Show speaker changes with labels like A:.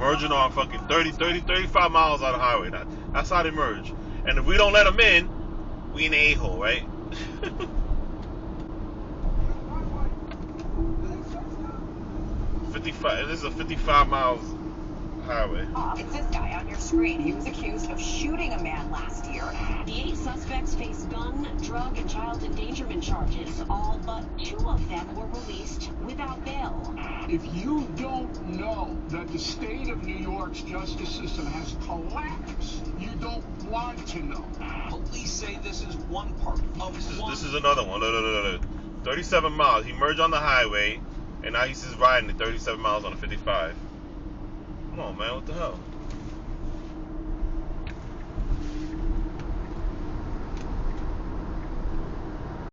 A: merging on fucking 35 miles on the highway. That's how they merge. And if we don't let them in, we in the a-hole, right? 55. This is a 55 miles highway.
B: It's this guy on your screen. He was accused of shooting a man last year.
C: The 8 suspects face gun, drug, and child endangerment charges. All but 2 of them were released without bail.
D: If you don't know that the state of New York's justice system has collapsed, you don't want to know.
E: Police say this is one part of
A: This is another one. Look. 37 miles. He merged on the highway, and now he's just riding at 37 miles on the 55. Come on, man. What the hell?